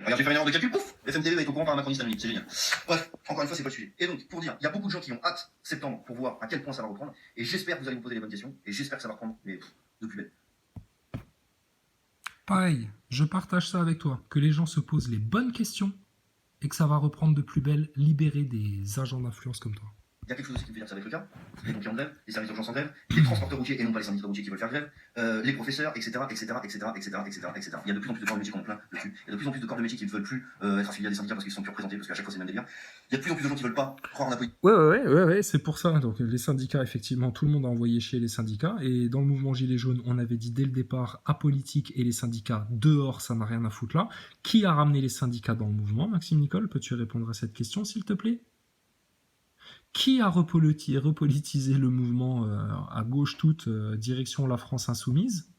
Regarde, j'ai fait une erreur de calcul, pouf, FMTV va être au courant par un macroniste anonyme, c'est génial. Bref, encore une fois, c'est pas le sujet. Et donc, pour dire, il y a beaucoup de gens qui ont hâte septembre pour voir à quel point ça va reprendre, et j'espère que vous allez vous poser les bonnes questions, et j'espère que ça va reprendre, mais de plus belle. Pareil, je partage ça avec toi, que les gens se posent les bonnes questions et que ça va reprendre de plus belle, libérer des agents d'influence comme toi. Il y a quelque chose aussi qui me fait dire que ça va être le cas. Les pompiers en grève, les services d'urgence en grève, les transporteurs routiers et non pas les syndicats routiers qui veulent faire grève, les professeurs, etc., etc., etc., etc., etc., etc. Il y a de plus en plus de corps de métier qui ont plein dessus. Il y a de plus en plus de corps de métier qui ne veulent plus être affiliés à des syndicats parce qu'ils sont plus représentés, parce qu'à chaque fois c'est le même délire. Il y a de plus en plus de gens qui ne veulent pas croire en la politique. Ouais, c'est pour ça. Donc les syndicats, effectivement, tout le monde a envoyé chier les syndicats. Et dans le mouvement Gilets jaunes, on avait dit dès le départ, apolitique et les syndicats dehors, ça n'a rien à foutre là. Qui a ramené les syndicats dans le mouvement, Maxime Nicole? Peux-tu répondre à cette question, s'il te plaît? Qui a repolitisé le mouvement à gauche toute, direction la France insoumise?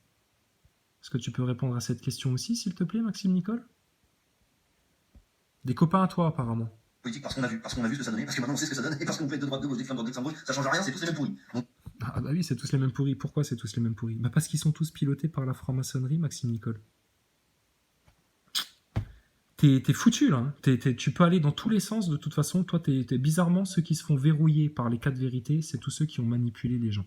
Est-ce que tu peux répondre à cette question aussi, s'il te plaît, Maxime Nicole? Des copains à toi, apparemment. Parce qu'on a vu ce que ça donnait, parce que maintenant on sait ce que ça donne, et parce qu'on peut être de droite, de gauche, d'extrême droite, d'extrême gauche, ça change rien, c'est tous les mêmes pourris. Donc, Ah bah oui, c'est tous les mêmes pourris. Pourquoi c'est tous les mêmes pourris? Bah parce qu'ils sont tous pilotés par la franc-maçonnerie, Maxime Nicole. T'es foutu là, hein. Tu peux aller dans tous les sens de toute façon. Toi, t'es bizarrement ceux qui se font verrouiller par les quatre vérités, c'est tous ceux qui ont manipulé les gens.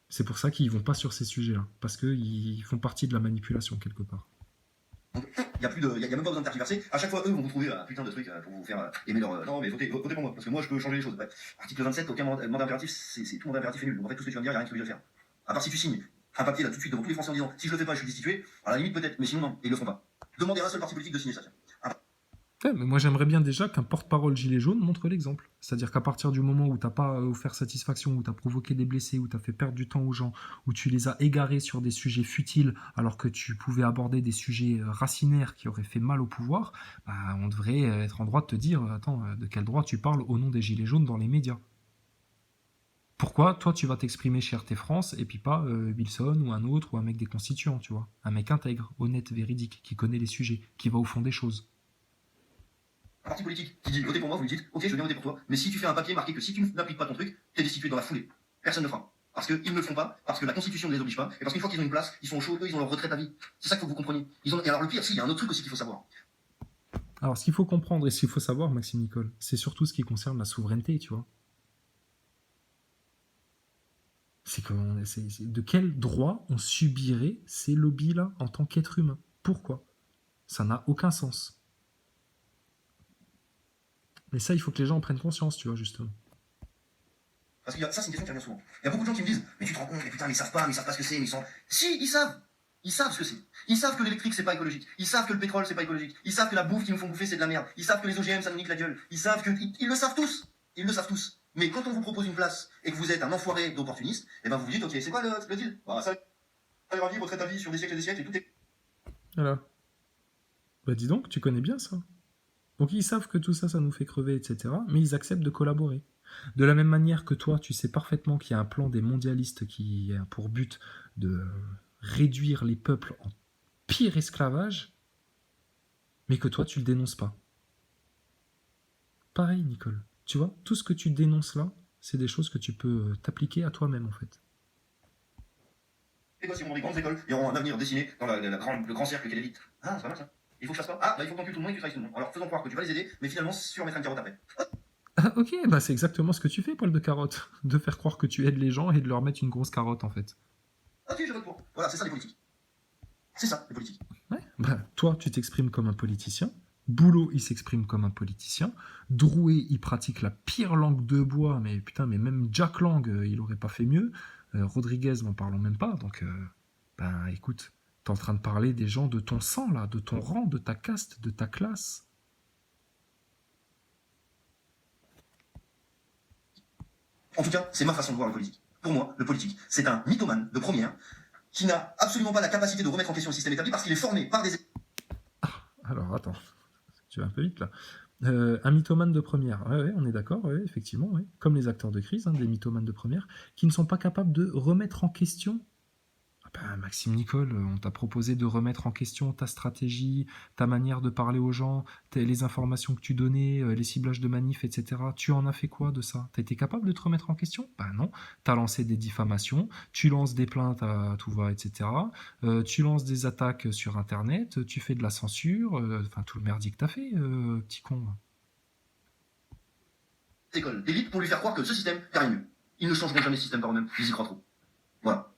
C'est pour ça qu'ils vont pas sur ces sujets-là, parce qu'ils font partie de la manipulation quelque part. il n'y a même pas besoin de tergiverser. À chaque fois, eux vont vous trouver un putain de truc pour vous faire aimer leur. Non, mais votez pour moi, parce que moi je peux changer les choses. Bref. Article 27, aucun mandat impératif, tout mandat impératif est nul. Donc en fait, tout ce que tu viens de dire, il n'y a rien qui est obligé de faire. À part si tu signes un papier là tout de suite devant tous les Français en disant si je le fais pas, je suis destitué, à la limite peut-être, mais sinon non, ils le font pas. Demandez à un seul parti politique de signer ça. Ouais, mais moi j'aimerais bien déjà qu'un porte-parole gilet jaune montre l'exemple. C'est-à-dire qu'à partir du moment où t'as pas offert satisfaction, où t'as provoqué des blessés, où t'as fait perdre du temps aux gens, où tu les as égarés sur des sujets futiles alors que tu pouvais aborder des sujets racinaires qui auraient fait mal au pouvoir, bah, on devrait être en droit de te dire attends, de quel droit tu parles au nom des gilets jaunes dans les médias? Pourquoi toi tu vas t'exprimer chez RT France et puis pas Wilson ou un autre ou un mec des constituants, tu vois? Un mec intègre, honnête, véridique, qui connaît les sujets, qui va au fond des choses. Un parti politique qui dit votez pour moi, vous lui dites ok, je veux bien voter pour toi, mais si tu fais un papier marqué que si tu n'appliques pas ton truc, t'es destitué dans la foulée. Personne ne le fera. Parce qu'ils ne le font pas, parce que la Constitution ne les oblige pas, et parce qu'une fois qu'ils ont une place, ils sont au chaud, eux, ils ont leur retraite à vie. C'est ça qu'il faut que vous compreniez. Et alors le pire, il y a un autre truc aussi qu'il faut savoir. Alors, ce qu'il faut comprendre et ce qu'il faut savoir, Maxime Nicole, c'est surtout ce qui concerne la souveraineté, tu vois. De quel droit on subirait ces lobbies-là en tant qu'être humain? Pourquoi? Ça n'a aucun sens. Mais ça, il faut que les gens en prennent conscience, tu vois, justement. Parce que ça, c'est une question qui revient souvent. Il y a beaucoup de gens qui me disent mais tu te rends compte, mais putain, mais ils savent pas ce que c'est, mais ils sont. Si, ils savent. Ils savent ce que c'est. Ils savent que l'électrique c'est pas écologique. Ils savent que le pétrole c'est pas écologique. Ils savent que la bouffe qu'ils nous font bouffer c'est de la merde. Ils savent que les OGM ça nous nique la gueule. Ils savent que. Ils le savent tous. Ils le savent tous. Mais quand on vous propose une place et que vous êtes un enfoiré d'opportuniste, et ben vous vous dites ok, c'est quoi le deal? Bah ça va vivre retraite à vie sur des siècles et des siècles et tout est. Voilà. Bah dis donc, tu connais bien ça. Donc ils savent que tout ça, ça nous fait crever, etc. Mais ils acceptent de collaborer. De la même manière que toi, tu sais parfaitement qu'il y a un plan des mondialistes qui a pour but de réduire les peuples en pire esclavage, mais que toi, tu le dénonces pas. Pareil, Nicole. Tu vois, tout ce que tu dénonces là, c'est des choses que tu peux t'appliquer à toi-même, en fait. Les gosses, ils vont dans des grandes écoles, ils auront un avenir dessiné dans le grand cercle qu'est l'élite. Ah, c'est pas mal ça. Il faut que je fasse pas. Ah, bah il faut que t'encules tout le monde et que tu trahisses tout le monde. Alors faisons croire que tu vas les aider, mais finalement, c'est sûr, on mettra une carotte après. Ah, ok, bah c'est exactement ce que tu fais, Paul de Carotte. De faire croire que tu aides les gens et de leur mettre une grosse carotte, en fait. Ok, je vote pour. Voilà, c'est ça les politiques. C'est ça, les politiques. Ouais, bah toi, tu t'exprimes comme un politicien. Boulot, il s'exprime comme un politicien. Drouet, il pratique la pire langue de bois, mais putain, mais même Jack Lang, il aurait pas fait mieux. Rodriguez, n'en parlons même pas. Donc, ben écoute, t'es en train de parler des gens de ton sang, là, de ton rang, de ta caste, de ta classe. En tout cas, c'est ma façon de voir le politique. Pour moi, le politique, c'est un mythomane de première qui n'a absolument pas la capacité de remettre en question le système établi parce qu'il est formé par des. Alors, attends, tu vas un peu vite là. Un mythomane de première, ouais, on est d'accord, ouais, effectivement, ouais. Comme les acteurs de crise, hein, des mythomanes de première, qui ne sont pas capables de remettre en question Ben, Maxime Nicole, on t'a proposé de remettre en question ta stratégie, ta manière de parler aux gens, les informations que tu donnais, les ciblages de manifs, etc. Tu en as fait quoi de ça? T'as été capable de te remettre en question? Ben non. T'as lancé des diffamations, tu lances des plaintes à tout va, etc. Tu lances des attaques sur Internet, tu fais de la censure, enfin tout le merdier que t'as fait, petit con. Écoles d'élite pour lui faire croire que ce système, il n'y a rien de mieux. Ils ne changeront jamais ce système par eux-mêmes, ils y croient trop. Voilà.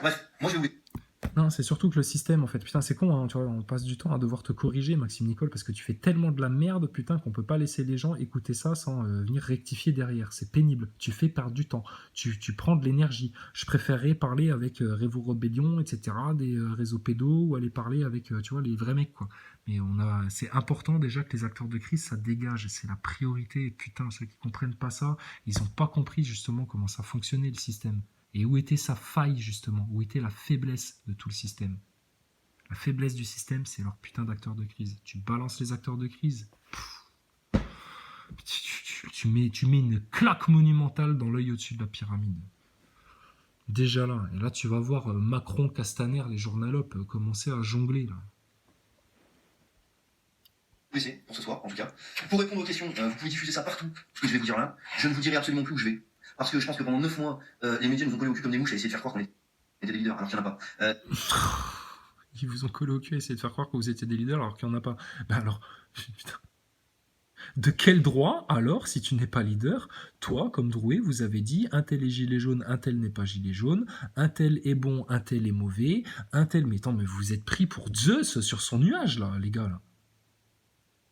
Bref, moi je vais vous Non, c'est surtout que le système, en fait, putain, c'est con, hein, tu vois, on passe du temps à devoir te corriger, Maxime Nicole, parce que tu fais tellement de la merde, putain, qu'on peut pas laisser les gens écouter ça sans venir rectifier derrière. C'est pénible. Tu fais perdre du temps. Tu prends de l'énergie. Je préférerais parler avec Révo Rebellion, etc., des réseaux pédos, ou aller parler avec, tu vois, les vrais mecs, quoi. Mais c'est important déjà que les acteurs de crise, ça dégage. C'est la priorité. Et putain, ceux qui comprennent pas ça, ils ont pas compris justement comment ça fonctionnait le système. Et où était sa faille, justement? Où était la faiblesse de tout le système? La faiblesse du système, c'est leur putain d'acteurs de crise. Tu balances les acteurs de crise, tu mets une claque monumentale dans l'œil au-dessus de la pyramide. Déjà là. Et là, tu vas voir Macron, Castaner, les journalopes commencer à jongler, là. laisser pour ce soir, en tout cas. Pour répondre aux questions, vous pouvez diffuser ça partout, ce que je vais vous dire là. Je ne vous dirai absolument plus où je vais. Parce que je pense que pendant 9 mois, les médias nous ont collé au cul comme des mouches à essayer de faire croire qu'on était des leaders, alors qu'il n'y en a pas. Ils vous ont collé au cul à essayer de faire croire que vous étiez des leaders alors qu'il n'y en a pas. Ben alors, putain. De quel droit, alors, si tu n'es pas leader, toi, comme Drouet, vous avez dit un tel est gilet jaune, un tel n'est pas gilet jaune, un tel est bon, un tel est mauvais, un tel... Mais attends, mais vous êtes pris pour Zeus sur son nuage, là, les gars, là.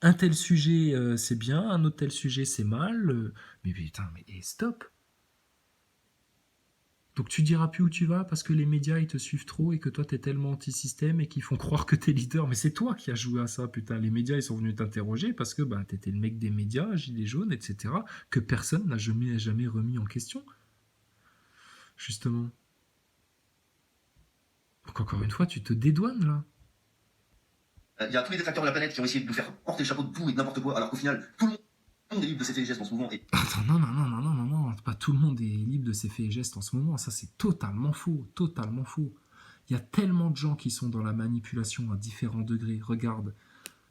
Un tel sujet, c'est bien, un autre tel sujet, c'est mal. Mais putain, mais stop. Donc tu diras plus où tu vas parce que les médias ils te suivent trop et que toi t'es tellement anti-système et qu'ils font croire que t'es leader. Mais c'est toi qui as joué à ça, putain. Les médias ils sont venus t'interroger parce que ben, t'étais le mec des médias, gilet jaune, etc. Que personne n'a jamais remis en question. Justement. Donc encore une fois, tu te dédouanes là. Il y a tous les détracteurs de la planète qui ont essayé de nous faire porter le chapeau de tout et de n'importe quoi, alors qu'au final, tout le monde est libre de ses faits et gestes dans ce mouvement. Et Attends, non, pas tout le monde est libre de ses faits et gestes en ce moment. Ça c'est totalement faux, totalement faux. Il y a tellement de gens qui sont dans la manipulation à différents degrés. Regarde,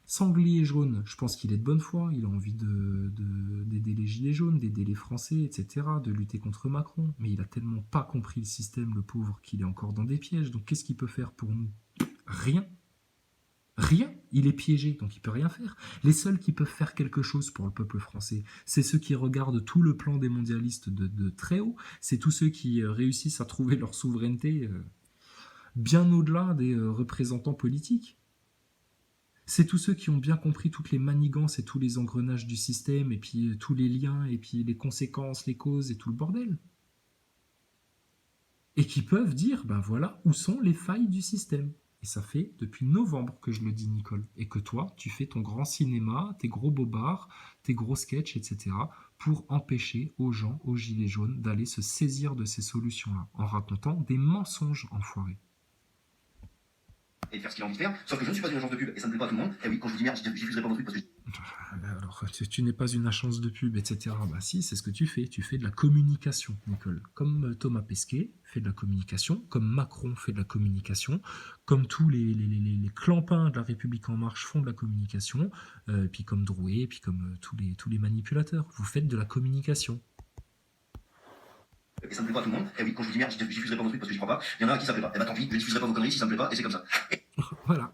Sanglier jaune, je pense qu'il est de bonne foi, il a envie d'aider les gilets jaunes, d'aider les Français, etc., de lutter contre Macron. Mais il a tellement pas compris le système, le pauvre, qu'il est encore dans des pièges. Donc qu'est-ce qu'il peut faire pour nous? Rien. Rien. Il est piégé, donc il peut rien faire. Les seuls qui peuvent faire quelque chose pour le peuple français, c'est ceux qui regardent tout le plan des mondialistes de très haut. C'est tous ceux qui réussissent à trouver leur souveraineté bien au-delà des représentants politiques. C'est tous ceux qui ont bien compris toutes les manigances et tous les engrenages du système, et puis tous les liens, et puis les conséquences, les causes, et tout le bordel. Et qui peuvent dire, ben voilà, où sont les failles du système. Et ça fait depuis novembre que je le dis, Nicole. Et que toi, tu fais ton grand cinéma, tes gros bobards, tes gros sketchs, etc., pour empêcher aux gens, aux gilets jaunes, d'aller se saisir de ces solutions-là, en racontant des mensonges enfoirés. et faire ce qu'il a envie de faire, sauf que je ne suis pas une agence de pub et ça ne plaît pas à tout le monde. Et oui, quand je vous dis merde, je diffuserai pas vos trucs parce que Alors, tu n'es pas une agence de pub, etc. Bah si, c'est ce que tu fais. Tu fais de la communication, Nicole. Comme Thomas Pesquet fait de la communication, comme Macron fait de la communication, comme tous les clampins de la République En Marche font de la communication, et puis comme Drouet, et puis comme tous les manipulateurs. Vous faites de la communication. et ça ne plaît pas à tout le monde. Et oui, quand je vous dis merde, je diffuserai pas vos trucs parce que j'y crois pas. Il y en a à qui ça plaît pas. Et bah tant pis, je diffuserai pas vos conneries si ça me plaît pas et c'est comme ça. Voilà.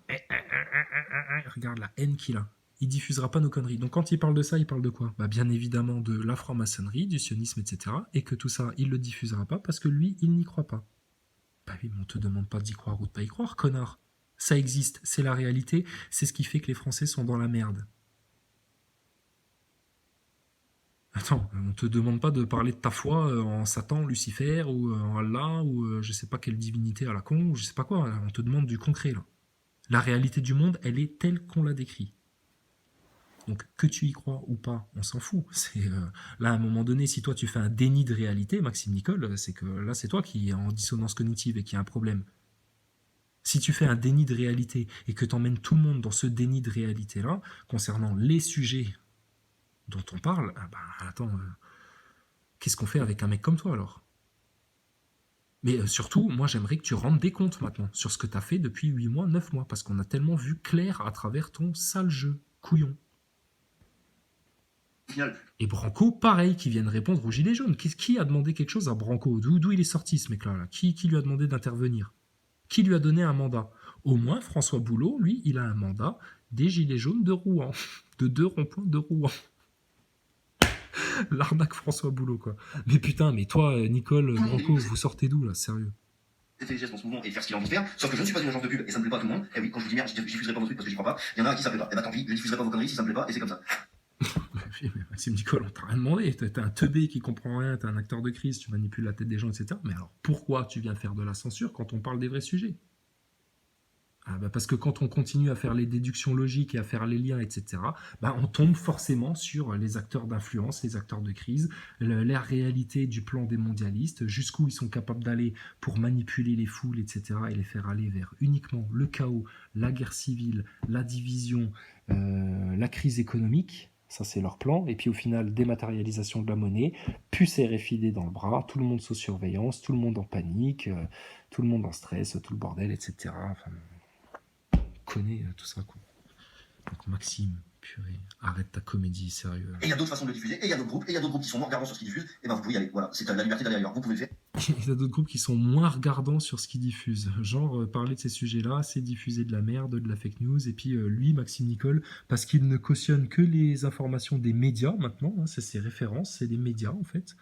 Regarde la haine qu'il a. Il diffusera pas nos conneries. Donc quand il parle de ça, il parle de quoi? Bah bien évidemment de la franc-maçonnerie, du sionisme, etc. Et que tout ça, il le diffusera pas parce que lui, il n'y croit pas. Bah oui, mais on te demande pas d'y croire ou de pas y croire, connard. Ça existe, c'est la réalité, c'est ce qui fait que les Français sont dans la merde. Attends, on te demande pas de parler de ta foi en Satan, Lucifer, ou en Allah, ou je sais pas quelle divinité à la con, ou je sais pas quoi. On te demande du concret, là. La réalité du monde, elle est telle qu'on la décrit. Donc que tu y crois ou pas, on s'en fout. C'est là à un moment donné, si toi tu fais un déni de réalité, Maxime Nicole, c'est que là c'est toi qui es en dissonance cognitive et qui a un problème. Si tu fais un déni de réalité et que tu emmènes tout le monde dans ce déni de réalité-là, concernant les sujets dont on parle, ah bah, attends, qu'est-ce qu'on fait avec un mec comme toi alors? Mais surtout, moi, j'aimerais que tu rendes des comptes maintenant sur ce que tu as fait depuis 8 mois, 9 mois, parce qu'on a tellement vu clair à travers ton sale jeu, couillon. Au final, Et Branco, pareil, qui viennent répondre aux Gilets jaunes. Qui a demandé quelque chose à Branco? D'où il est sorti, ce mec-là là qui lui a demandé d'intervenir? Qui lui a donné un mandat? Au moins, François Boulot, lui, il a un mandat des Gilets jaunes de Rouen, de 2 ronds-points de Rouen. L'arnaque François Boulot, quoi. Mais putain, mais toi, Nicole, Branco, vous sortez d'où, là, sérieux? fait les gestes dans ce mouvement et faire ce qu'il a envie de faire, sauf que je ne suis pas une agence de pub et ça ne plaît pas à tout le monde. Et oui, quand je vous dis merde, je diffuserai pas vos trucs parce que j'y crois pas. Il y en a à qui ça plaît pas. Et bah tant pis, je diffuserai pas vos conneries si ça me plaît pas et c'est comme ça. Mais Maxime Nicole, on t'a rien demandé. T'es un teubé qui comprend rien, t'es un acteur de crise, tu manipules la tête des gens, etc. Mais alors, pourquoi tu viens faire de la censure quand on parle des vrais sujets? Ah bah parce que quand on continue à faire les déductions logiques et à faire les liens, etc., bah on tombe forcément sur les acteurs d'influence, les acteurs de crise, la réalité du plan des mondialistes, jusqu'où ils sont capables d'aller pour manipuler les foules, etc., et les faire aller vers uniquement le chaos, la guerre civile, la division, la crise économique. Ça, c'est leur plan. Et puis au final, dématérialisation de la monnaie, puce RFID dans le bras, tout le monde sous surveillance, tout le monde en panique, tout le monde en stress, tout le bordel, etc. Enfin, connaît tout ça, quoi. Donc Maxime, purée, arrête ta comédie, sérieux. Et il y a d'autres façons de le diffuser, et il y a d'autres groupes, qui sont moins regardants sur ce qu'ils diffusent, et ben vous pouvez y aller. Voilà, c'est la liberté d'aller ailleurs, vous pouvez le faire. Il y a d'autres groupes qui sont moins regardants sur ce qu'ils diffusent. Genre, parler de ces sujets-là, c'est diffuser de la merde, de la fake news. Et puis, lui, Maxime Nicole, parce qu'il ne cautionne que les informations des médias maintenant, hein, c'est ses références, c'est des médias, en fait.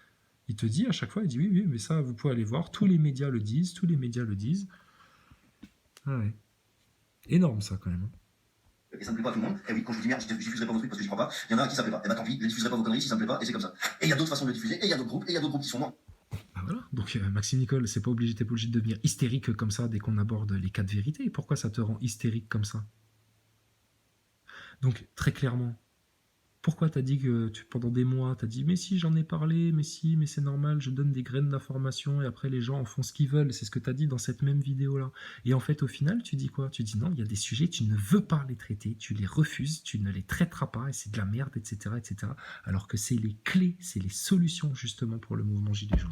Il te dit à chaque fois, il dit oui, oui, mais ça, vous pouvez aller voir, tous les médias le disent, tous les médias le disent. Ah ouais. Énorme, ça, quand même. Et ça ne plaît pas à tout le monde. Et oui, quand je vous dis merde, je diffuserai pas vos trucs parce que j'y crois pas. Il y en a à qui ça plaît pas. Et bah tant pis, je diffuserai pas vos conneries si ça me plaît pas et c'est comme ça. Et il y a d'autres façons de le diffuser, et il y a d'autres groupes, qui sont moins. Bah voilà. Donc Maxime Nicole, c'est pas obligé, t'es pas obligé de devenir hystérique comme ça dès qu'on aborde les cas de vérité. Pourquoi ça te rend hystérique comme ça? Donc très clairement, pourquoi t'as dit que pendant des mois, t'as dit mais si j'en ai parlé, mais si, mais c'est normal, je donne des graines d'information et après les gens en font ce qu'ils veulent. C'est ce que t'as dit dans cette même vidéo-là. Et en fait, au final, tu dis quoi? Tu dis non, il y a des sujets, tu ne veux pas les traiter, tu les refuses, tu ne les traiteras pas et c'est de la merde, etc., etc. Alors que c'est les clés, c'est les solutions justement pour le mouvement Gilets jaunes.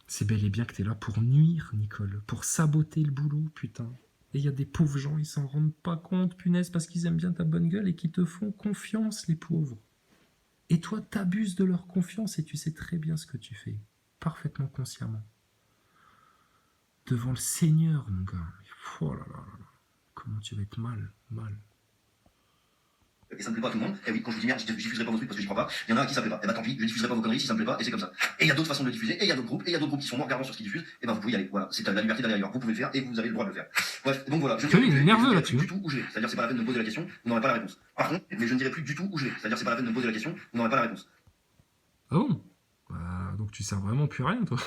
C'est bel et bien que t'es là pour nuire, Nicole, pour saboter le boulot, putain. Et il y a des pauvres gens, ils s'en rendent pas compte, punaise, parce qu'ils aiment bien ta bonne gueule et qui te font confiance, les pauvres. Et toi, t'abuses de leur confiance et tu sais très bien ce que tu fais, parfaitement consciemment. Devant le Seigneur, mon gars. Oh là là là là. Comment tu vas être mal, mal. Et ça ne plaît pas à tout le monde. Et oui, quand je vous dis merde, je diffuserai pas vos trucs parce que j'y crois pas. Il y en a à qui ça plaît pas. Et bah tant pis, je diffuserai pas vos conneries si ça me plaît pas et c'est comme ça. Et il y a d'autres façons de le diffuser, et il y a d'autres groupes, qui sont moins regardants sur ce qu'ils diffusent, et ben vous pouvez y aller. Voilà, c'est la liberté d'aller ailleurs, vous pouvez le faire et vous avez le droit de le faire. Bref, donc voilà, je ne Il est nerveux là-dessus. du tout où je vais. C'est-à-dire c'est pas la peine de me poser la question, vous n'aurez pas la réponse. Par contre, mais je ne dirai plus du tout où je vais. C'est-à-dire c'est pas la peine de me poser la question, vous n'aurez pas la réponse. Ah bon? Donc tu sers vraiment plus à rien, toi.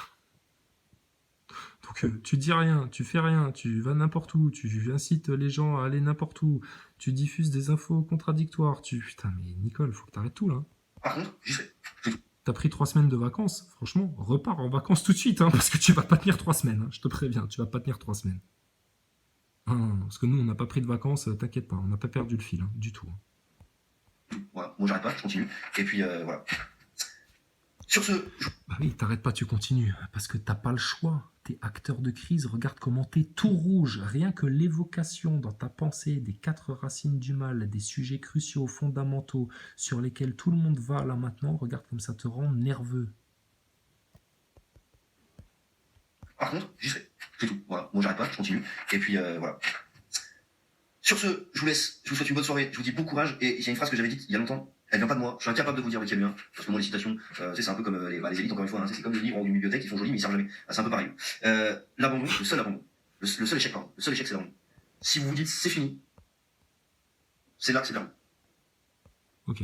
Donc tu dis rien, tu fais rien, tu vas n'importe où, tu incites les gens à aller n'importe où, tu diffuses des infos contradictoires, Putain, mais Nicole, faut que t'arrêtes tout, là. Par contre, j'y serai. T'as pris 3 semaines de vacances, franchement, repars en vacances tout de suite, hein, parce que tu vas pas tenir 3 semaines, hein, je te préviens, tu vas pas tenir 3 semaines. Non, parce que nous, on n'a pas pris de vacances, t'inquiète pas, on n'a pas perdu le fil, hein, du tout. Voilà, moi j'arrête pas, je continue. Et puis voilà. Sur ce, Bah oui, t'arrêtes pas, tu continues, parce que t'as pas le choix. T'es acteur de crise, regarde comment t'es tout rouge. Rien que l'évocation dans ta pensée des 4 racines du mal, des sujets cruciaux, fondamentaux, sur lesquels tout le monde va là maintenant, regarde comme ça te rend nerveux. par contre, j'y serai. C'est tout. Voilà, moi j'arrête pas, je continue. Et puis voilà. Sur ce, je vous laisse, je vous souhaite une bonne soirée, je vous dis bon courage, et il y a une phrase que j'avais dite il y a longtemps, elle vient pas de moi, je suis incapable de vous dire d'où elle vient, parce que moi les citations, c'est un peu comme les élites encore une fois, hein, c'est comme les livres d'une bibliothèque, ils sont jolis mais ils servent jamais. C'est un peu pareil. L'abandon, le seul abandon, le seul échec, pardon, le seul échec c'est l'abandon. Si vous vous dites c'est fini, c'est là que c'est perdu. Ok.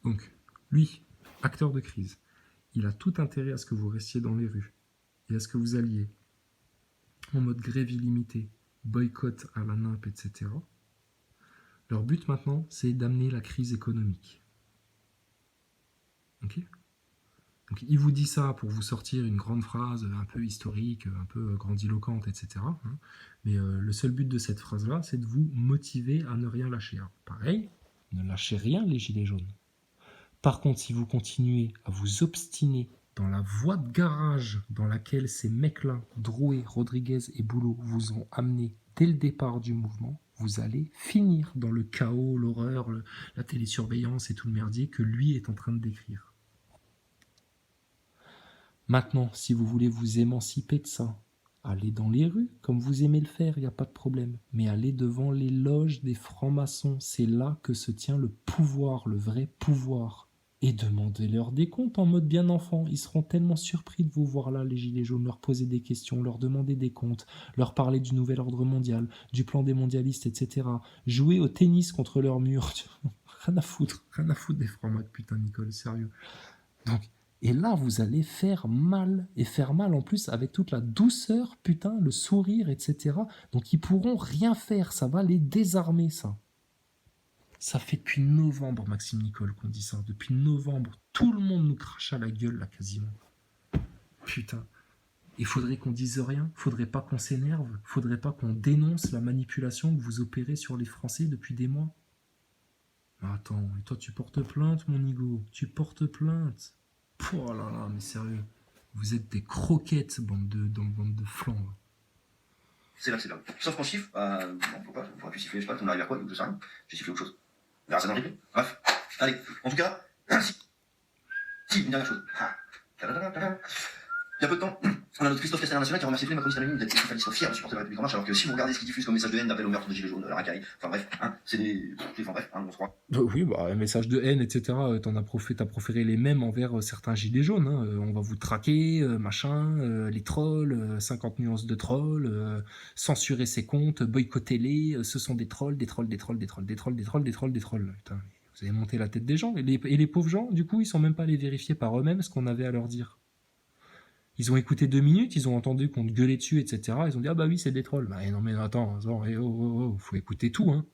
Donc, lui, acteur de crise, il a tout intérêt à ce que vous restiez dans les rues, et à ce que vous alliez en mode grève illimitée, boycott à la NIMP, etc. Leur but maintenant, c'est d'amener la crise économique. Ok ? Donc il vous dit ça pour vous sortir une grande phrase un peu historique, un peu grandiloquente, etc. hein. Mais le seul but de cette phrase-là, c'est de vous motiver à ne rien lâcher. Alors, pareil, ne lâchez rien les gilets jaunes. Par contre, si vous continuez à vous obstiner dans la voie de garage dans laquelle ces mecs-là, Drouet, Rodriguez et Boulot, vous ont amené dès le départ du mouvement, vous allez finir dans le chaos, l'horreur, la télésurveillance et tout le merdier que lui est en train de décrire. Maintenant, si vous voulez vous émanciper de ça, allez dans les rues, comme vous aimez le faire, il n'y a pas de problème. Mais allez devant les loges des francs-maçons, c'est là que se tient le pouvoir, le vrai pouvoir. Et demandez-leur des comptes en mode bien enfant. Ils seront tellement surpris de vous voir là, les gilets jaunes, leur poser des questions, leur demander des comptes, leur parler du nouvel ordre mondial, du plan des mondialistes, etc. Jouer au tennis contre leur mur. Rien à foutre des francs-maçons, putain, Nicole, sérieux. Donc, et là, vous allez faire mal, et faire mal en plus avec toute la douceur, putain, le sourire, etc. Donc ils pourront rien faire, ça va les désarmer, ça. Ça fait depuis novembre, Maxime Nicole, qu'on dit ça. Depuis novembre, tout le monde nous crache à la gueule, là, quasiment. Putain. Il faudrait qu'on dise rien, faudrait pas qu'on s'énerve, faudrait pas qu'on dénonce la manipulation que vous opérez sur les Français depuis des mois. Attends, et toi tu portes plainte, mon Nigo, tu portes plainte. Oh là là, mais sérieux, vous êtes des croquettes, bande de flancs. C'est là que c'est perdu. Sauf qu'en chiffre, non, faut pas, on pourra plus siffler, je sais pas, on arrive à quoi, donc je sais rien. J'ai sifflé autre chose. On verra ça dans le replay. Bref. Allez, en tout cas, si, une dernière chose. Il y a peu de temps, on a notre Christophe Castaner National qui a remercié tous les macronistes anonymes d'être qu'il soit fier de supporter la République en marche, alors que si vous regardez ce qu'ils diffusent comme message de haine, d'appel au meurtre de Gilets jaunes, la racaille, enfin bref, c'est des. Enfin bref, on se croit. Oui, bah, un message de haine, etc. T'as proféré les mêmes envers certains gilets jaunes. On va vous traquer, machin, les trolls, 50 nuances de trolls, censurer ses comptes, boycotter-les, ce sont des trolls, des trolls. Putain, vous avez monté la tête des gens. Et les pauvres gens, du coup, ils sont même pas allés vérifier par eux-mêmes ce qu'on avait à leur dire. Ils ont écouté 2 minutes, ils ont entendu qu'on te gueulait dessus, etc. Ils ont dit, ah bah oui, c'est des trolls. Bah non mais attends, faut écouter tout, hein.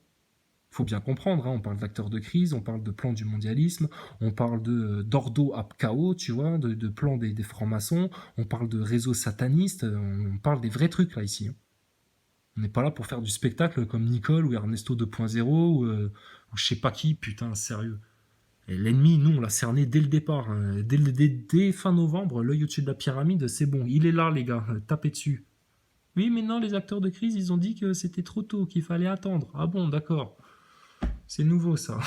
Faut bien comprendre, hein. On parle d'acteurs de crise, on parle de plan du mondialisme, on parle d'ordo à chaos, tu vois, de plan des francs-maçons, on parle de réseaux satanistes, on parle des vrais trucs là ici, hein. On n'est pas là pour faire du spectacle comme Nicole ou Ernesto 2.0 ou je sais pas qui, putain, sérieux. Et l'ennemi, nous, on l'a cerné dès le départ, hein. Dès fin novembre, l'œil au-dessus de la pyramide, c'est bon, il est là, les gars, tapez dessus. Oui, mais non, les acteurs de crise, ils ont dit que c'était trop tôt, qu'il fallait attendre. Ah bon, d'accord. C'est nouveau, ça.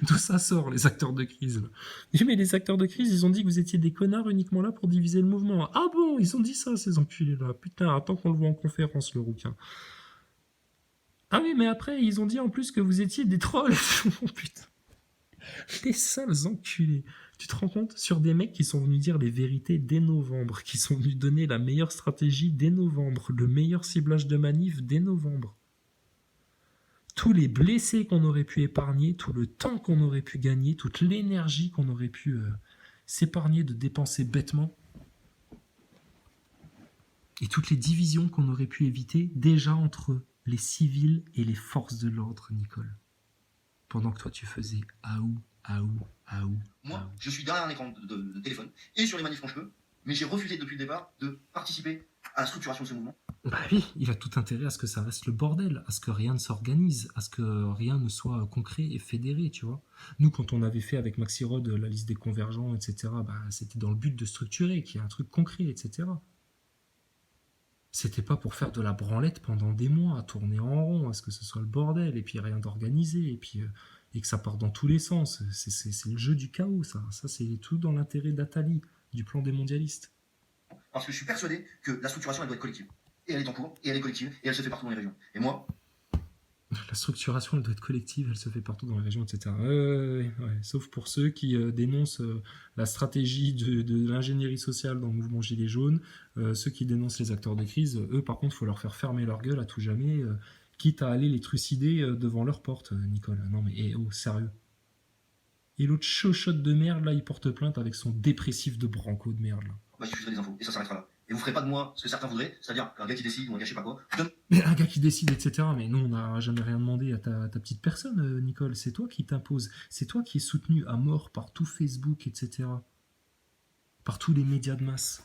D'où ça sort, les acteurs de crise, là. Oui, mais les acteurs de crise, ils ont dit que vous étiez des connards uniquement là pour diviser le mouvement. Ah bon, ils ont dit ça, ces enculés-là. Putain, attends qu'on le voit en conférence, le rouquin. Ah oui, mais après, ils ont dit en plus que vous étiez des trolls. Oh, putain. Les sales enculés. Tu te rends compte? Sur des mecs qui sont venus dire les vérités dès novembre, qui sont venus donner la meilleure stratégie dès novembre, le meilleur ciblage de manif dès novembre. Tous les blessés qu'on aurait pu épargner, tout le temps qu'on aurait pu gagner, toute l'énergie qu'on aurait pu s'épargner de dépenser bêtement, et toutes les divisions qu'on aurait pu éviter déjà entre les civils et les forces de l'ordre, Nicole. Pendant que toi tu faisais aou. Moi, je suis derrière un écran de téléphone et sur les manifs quand je peux, mais j'ai refusé depuis le départ de participer à la structuration de ce mouvement. Bah oui, il a tout intérêt à ce que ça reste le bordel, à ce que rien ne s'organise, à ce que rien ne soit concret et fédéré, tu vois. Nous, quand on avait fait avec Maxi Rod la liste des convergents, etc., bah, c'était dans le but de structurer, qu'il y ait un truc concret, etc. C'était pas pour faire de la branlette pendant des mois, à tourner en rond, à ce que ce soit le bordel, et puis rien d'organisé, et que ça parte dans tous les sens. C'est le jeu du chaos, ça. Ça, c'est tout dans l'intérêt d'Attali, du plan des mondialistes. Parce que je suis persuadé que la structuration, elle doit être collective. Et elle est en cours, et elle est collective, et elle se fait partout dans les régions. Et moi... La structuration, elle doit être collective, elle se fait partout dans les régions, etc. Ouais. Sauf pour ceux qui dénoncent la stratégie de l'ingénierie sociale dans le mouvement Gilets jaunes, ceux qui dénoncent les acteurs de crise, eux, par contre, il faut leur faire fermer leur gueule à tout jamais, quitte à aller les trucider devant leur porte, Nicole. Non mais, sérieux. Et l'autre chochotte de merde, là, il porte plainte avec son dépressif de branco de merde, là. Bah, je diffuserai des infos, et ça s'arrêtera là. Et vous ferez pas de moi ce que certains voudraient, c'est-à-dire un gars qui décide ou un gars je sais pas quoi. Mais un gars qui décide, etc. Mais nous, on n'a jamais rien demandé à ta petite personne, Nicole. C'est toi qui t'imposes. C'est toi qui es soutenu à mort par tout Facebook, etc. Par tous les médias de masse.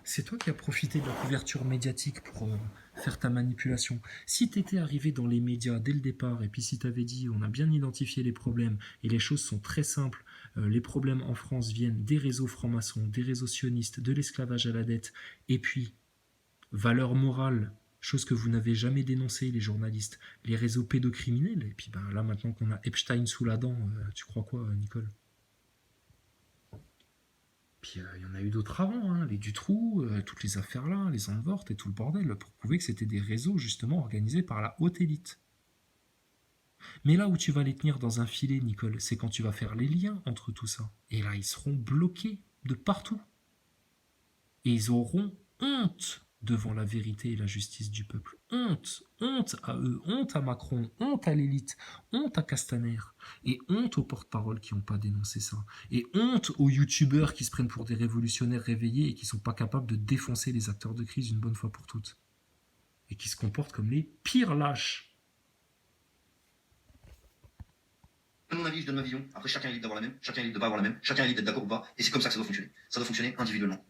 C'est toi qui as profité de la couverture médiatique pour faire ta manipulation. Si t'étais arrivé dans les médias dès le départ, et puis si t'avais dit on a bien identifié les problèmes, et les choses sont très simples, les problèmes en France viennent des réseaux francs-maçons, des réseaux sionistes, de l'esclavage à la dette, et puis, valeur morale, chose que vous n'avez jamais dénoncée, les journalistes, les réseaux pédocriminels, et puis là, maintenant qu'on a Epstein sous la dent, tu crois quoi, Nicole? Puis il y en a eu d'autres avant, hein, les Dutroux, toutes les affaires là, les Zandvoort et tout le bordel, pour prouver que c'était des réseaux justement organisés par la haute élite. Mais là où tu vas les tenir dans un filet, Nicole, c'est quand tu vas faire les liens entre tout ça. Et là, ils seront bloqués de partout. Et ils auront honte devant la vérité et la justice du peuple. Honte, honte à eux, honte à Macron, honte à l'élite, honte à Castaner, et honte aux porte-paroles qui n'ont pas dénoncé ça, et honte aux youtubeurs qui se prennent pour des révolutionnaires réveillés et qui ne sont pas capables de défoncer les acteurs de crise une bonne fois pour toutes, et qui se comportent comme les pires lâches. Je donne mon avis, je donne ma vision. Après, chacun est libre d'avoir la même, chacun est libre de pas avoir la même, chacun est libre d'être d'accord ou pas, et c'est comme ça que ça doit fonctionner. Ça doit fonctionner individuellement.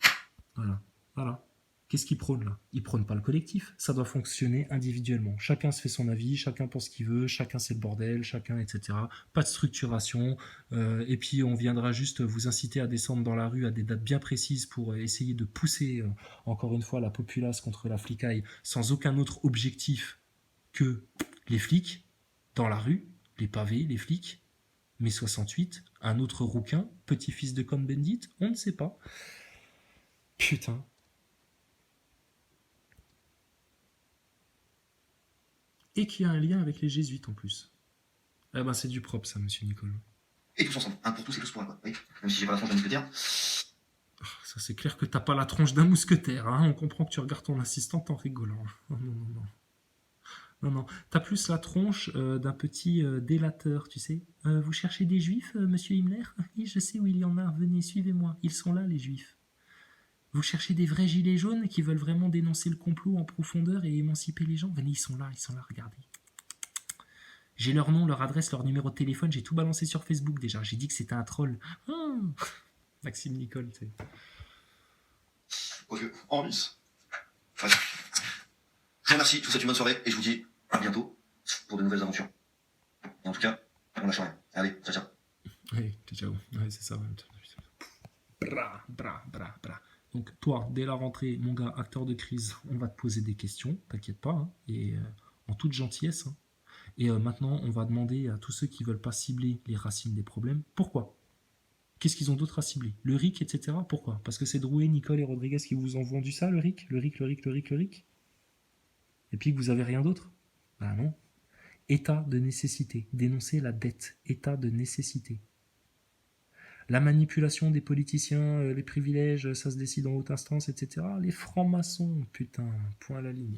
Voilà. Qu'est-ce qu'il prône là? Il prône pas le collectif, ça doit fonctionner individuellement. Chacun se fait son avis, chacun pense ce qu'il veut, chacun c'est le bordel, chacun, etc. Pas de structuration, et puis on viendra juste vous inciter à descendre dans la rue à des dates bien précises pour essayer de pousser, encore une fois, la populace contre la flicaille, sans aucun autre objectif que les flics, dans la rue, les pavés, les flics, mai 68, un autre rouquin, petit-fils de Cohn-Bendit, on ne sait pas. Putain. Et qui a un lien avec les jésuites en plus. Ah ben c'est du propre ça, monsieur Nicole. Et tous ensemble, un pour tous et tous pour un, quoi. Oui. Même si j'ai pas la tronche d'un mousquetaire. Ça c'est clair que t'as pas la tronche d'un mousquetaire, hein. On comprend que tu regardes ton assistante en rigolant. Oh, non. T'as plus la tronche d'un petit délateur, tu sais. Vous cherchez des juifs, monsieur Himmler? Oui, je sais où il y en a, venez, suivez-moi. Ils sont là, les juifs. Vous cherchez des vrais gilets jaunes qui veulent vraiment dénoncer le complot en profondeur et émanciper les gens? Venez, ils sont là, regardez. J'ai leur nom, leur adresse, leur numéro de téléphone, j'ai tout balancé sur Facebook déjà. J'ai dit que c'était un troll. Maxime Nicole, tu sais. Quoique, en lice. Bref. Je vous remercie, je vous souhaite une bonne soirée et je vous dis à bientôt pour de nouvelles aventures. Et en tout cas, on lâche rien. Allez, ciao, ciao. Oui, ciao. Ouais, c'est ça. Bra. Donc toi, dès la rentrée, mon gars, acteur de crise, on va te poser des questions, t'inquiète pas, hein, et en toute gentillesse. Hein. Et maintenant, on va demander à tous ceux qui veulent pas cibler les racines des problèmes, pourquoi? Qu'est-ce qu'ils ont d'autre à cibler? Le RIC, etc. Pourquoi? Parce que c'est Drouet, Nicole et Rodriguez qui vous ont vendu ça, le RIC? Le RIC. Et puis que vous avez rien d'autre? Bah non. État de nécessité. Dénoncer la dette. État de nécessité. La manipulation des politiciens, les privilèges, ça se décide en haute instance, etc. Les francs-maçons, putain, point à la ligne.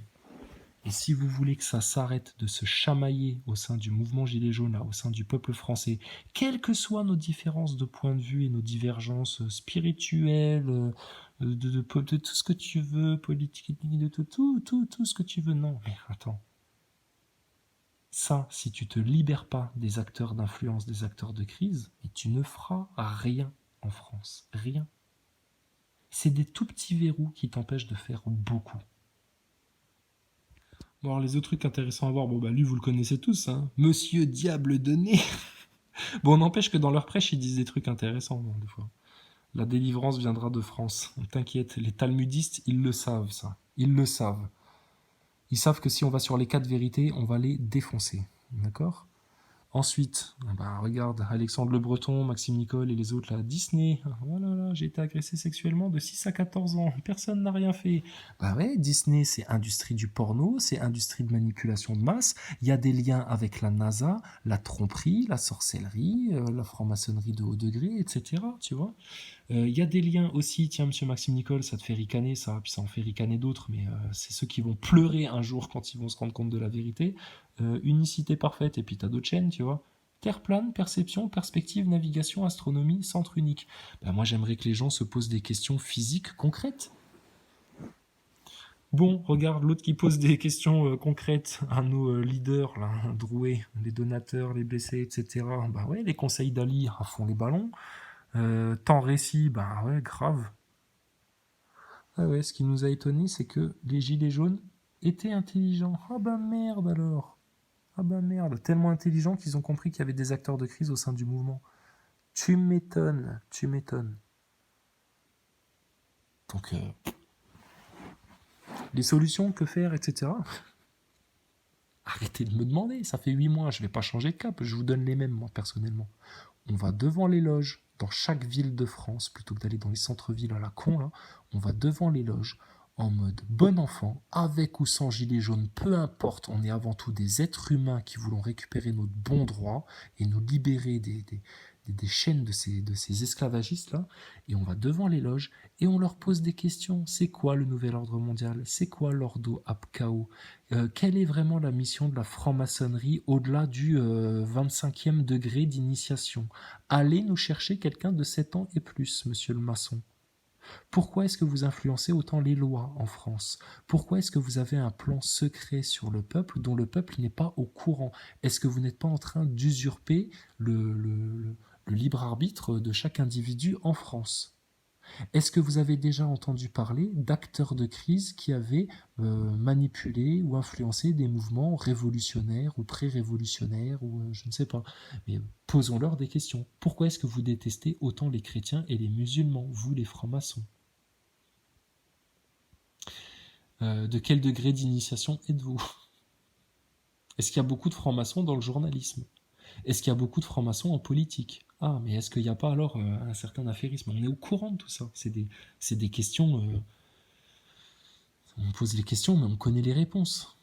Et si vous voulez que ça s'arrête de se chamailler au sein du mouvement Gilets jaunes, là, au sein du peuple français, quelles que soient nos différences de point de vue et nos divergences spirituelles, de tout ce que tu veux, politique, de tout ce que tu veux, non, mais attends. Ça, si tu te libères pas des acteurs d'influence, des acteurs de crise, et tu ne feras rien en France. Rien. C'est des tout petits verrous qui t'empêchent de faire beaucoup. Bon, alors les autres trucs intéressants à voir, bon bah lui vous le connaissez tous, hein. Monsieur Diable de nez. Bon, n'empêche que dans leur prêche ils disent des trucs intéressants, bon, des fois. La délivrance viendra de France. T'inquiète, les talmudistes, ils le savent, ça. Ils le savent. Ils savent que si on va sur les 4 vérités, on va les défoncer. D'accord ? Ensuite, bah regarde, Alexandre Le Breton, Maxime Nicole et les autres là, Disney. Voilà, là, j'ai été agressé sexuellement de 6 à 14 ans. Personne n'a rien fait. Bah ouais, Disney, c'est industrie du porno, c'est industrie de manipulation de masse. Il y a des liens avec la NASA, la tromperie, la sorcellerie, la franc-maçonnerie de haut degré, etc. Tu vois ? Il y a des liens aussi, tiens, monsieur Maxime Nicole, ça te fait ricaner, ça, puis ça en fait ricaner d'autres, mais c'est ceux qui vont pleurer un jour quand ils vont se rendre compte de la vérité. Unicité parfaite, et puis t'as d'autres chaînes, tu vois. Terre plane, perception, perspective, navigation, astronomie, centre unique. Ben, moi, j'aimerais que les gens se posent des questions physiques concrètes. Bon, regarde, l'autre qui pose des questions concrètes à nos leaders, là, Drouet, les donateurs, les blessés, etc. Bah ouais, les conseils d'Ali à fond les ballons. Temps récit, bah ouais, grave. Ah ouais, ce qui nous a étonné, c'est que les gilets jaunes étaient intelligents. Ah bah merde alors. Ah bah merde, tellement intelligents qu'ils ont compris qu'il y avait des acteurs de crise au sein du mouvement. Tu m'étonnes. Donc, les solutions, que faire, etc. Arrêtez de me demander, ça fait 8 mois, je vais pas changer de cap, je vous donne les mêmes, moi, personnellement. On va devant les loges, dans chaque ville de France, plutôt que d'aller dans les centres-villes à la con, là, on va devant les loges, en mode bon enfant, avec ou sans gilet jaune, peu importe, on est avant tout des êtres humains qui voulons récupérer notre bon droit et nous libérer des chaînes de ces esclavagistes-là, et on va devant les loges et on leur pose des questions. C'est quoi le nouvel ordre mondial? C'est quoi l'ordo Apkao? Quelle est vraiment la mission de la franc-maçonnerie au-delà du 25e degré d'initiation? Allez nous chercher quelqu'un de 7 ans et plus, monsieur le maçon. Pourquoi est-ce que vous influencez autant les lois en France? Pourquoi est-ce que vous avez un plan secret sur le peuple dont le peuple n'est pas au courant? Est-ce que vous n'êtes pas en train d'usurper le libre arbitre de chaque individu en France? Est-ce que vous avez déjà entendu parler d'acteurs de crise qui avaient manipulé ou influencé des mouvements révolutionnaires ou pré-révolutionnaires ou je ne sais pas. Mais posons-leur des questions. Pourquoi est-ce que vous détestez autant les chrétiens et les musulmans, vous les francs-maçons? De quel degré d'initiation êtes-vous? Est-ce qu'il y a beaucoup de francs-maçons dans le journalisme? Est-ce qu'il y a beaucoup de francs-maçons en politique? Ah, mais est-ce qu'il n'y a pas alors un certain affairisme? On est au courant de tout ça. C'est des questions... on pose les questions, mais on connaît les réponses.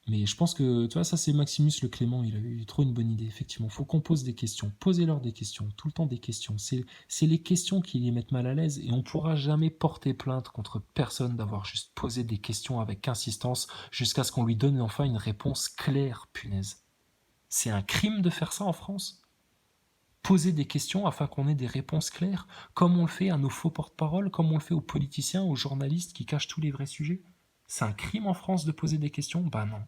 Mais je pense que, tu vois, ça c'est Maximus le Clément, il a eu trop une bonne idée, effectivement. Il faut qu'on pose des questions. Posez-leur des questions, tout le temps des questions. C'est les questions qui les mettent mal à l'aise et on ne pourra jamais porter plainte contre personne d'avoir juste posé des questions avec insistance jusqu'à ce qu'on lui donne enfin une réponse claire, punaise. C'est un crime de faire ça en France? Poser des questions afin qu'on ait des réponses claires, comme on le fait à nos faux porte-parole, comme on le fait aux politiciens, aux journalistes qui cachent tous les vrais sujets. C'est un crime en France de poser des questions? Bah non.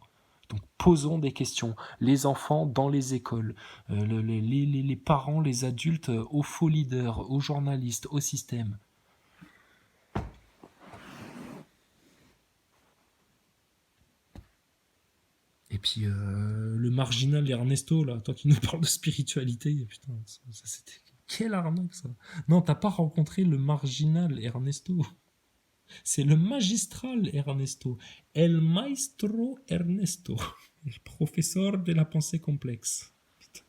Donc posons des questions. Les enfants dans les écoles, les parents, les adultes, aux faux leaders, aux journalistes, au système. Et puis le marginal Ernesto, là, toi qui nous parles de spiritualité, putain, ça c'était... Quelle arnaque ça! Non, t'as pas rencontré le marginal Ernesto. C'est le magistral Ernesto. El maestro Ernesto. Le professeur de la pensée complexe. Putain.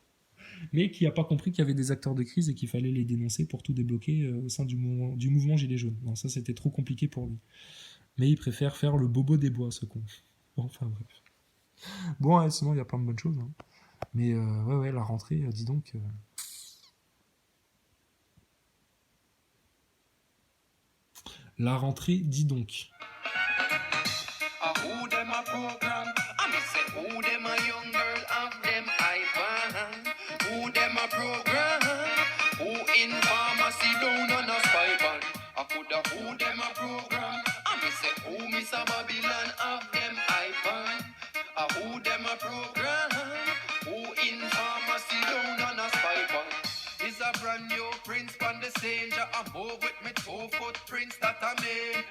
Mais qui n'a pas compris qu'il y avait des acteurs de crise et qu'il fallait les dénoncer pour tout débloquer au sein du mouvement Gilets jaunes. Non, ça c'était trop compliqué pour lui. Mais il préfère faire le bobo des bois, ce con. Enfin bref. Bon, ouais, sinon il y a plein de bonnes choses. Hein. Mais ouais, la rentrée, dis donc... La rentrée, dis donc. Who them a program? I me say who them a young girl of them iPhone? Who them a program? Who in pharmacy down on a spy ban? I coulda who them a program? I me say who Miss a Babylon of them iPhone? Who them a program? Who in pharmacy down on a spy ban? Is a brand new prince on the scene. I move with me 2 footprints that I made.